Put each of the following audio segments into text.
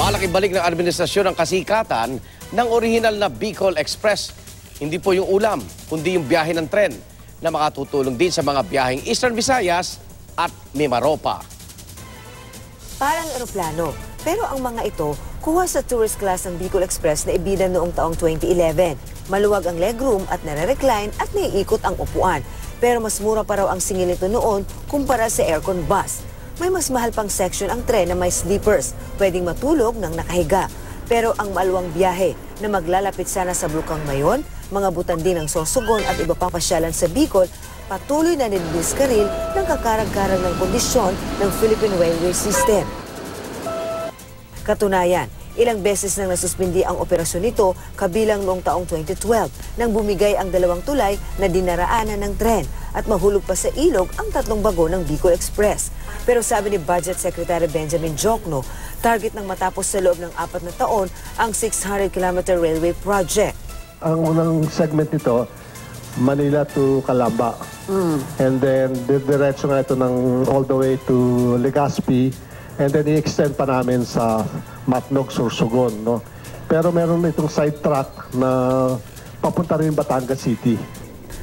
Malaking balik ng administrasyon ang kasikatan ng orihinal na Bicol Express. Hindi po yung ulam, kundi yung biyahe ng tren na makatutulong din sa mga biyaheng Eastern Visayas at Mimaropa. Parang eroplano, pero ang mga ito kuha sa tourist class ng Bicol Express na ibida noong taong 2011. Maluwag ang legroom at nare-recline at naiikot ang upuan. Pero mas mura pa raw ang singil nito noon kumpara sa aircon bus. May mas mahal pang section ang tren na may sleepers. Pwedeng matulog ng nakahiga. Pero ang maluwang biyahe na maglalapit sana sa Blukang Mayon, mga butandin ng Sorsogon at iba pang pasyalan sa Bicol, patuloy na nidiskaril ng kakarag-karag ng kondisyon ng Philippine Railway System. Katunayan, ilang beses nang nasuspindi ang operasyon nito kabilang noong taong 2012 nang bumigay ang dalawang tulay na dinaraanan ng tren at mahulog pa sa ilog ang tatlong bago ng Bicol Express. Pero sabi ni Budget Secretary Benjamin Jokno, target ng matapos sa loob ng 4 na taon ang 600-kilometer railway project. Ang unang segment nito, Manila to Calamba. And then, diretso nga ito ng all the way to Legazpi. And then, i-extend pa namin sa Matnog, Sorsogon. No? Pero meron itong side track na papunta rin Batangas City.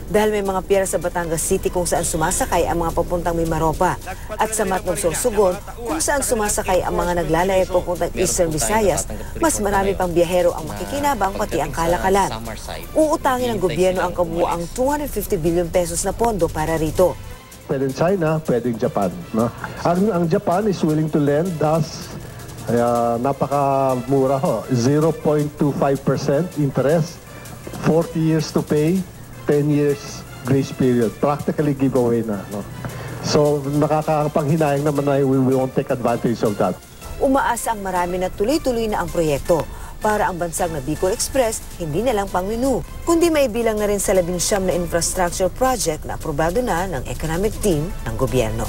Dahil may mga pier sa Batangas City kung saan sumasakay ang mga papuntang Mimaropa at sa Matnog, Sorsogon kung saan sumasakay ang mga naglalayag papuntang Eastern Visayas, mas marami pang biyahero ang makikinabang pati ang kalakalan. Uutangin ng gobyerno ang kabuuang 250 billion pesos na pondo para rito. Pwedeng China, pwedeng Japan. No? Ang Japan is willing to lend us napakamura ho, 0.25% interest, 40 years to pay, 10 years grace period. Practically giveaway na. No? So, nakakapanghinayang naman na we won't take advantage of that. Umaasa ang marami na tuloy-tuloy na ang proyekto para ang bansang na Bicol Express hindi na lang pang-menu, kundi may bilang na rin sa 19 na infrastructure project na aprobado na ng economic team ng gobyerno.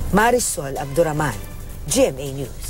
Marisol Abduraman, GMA News.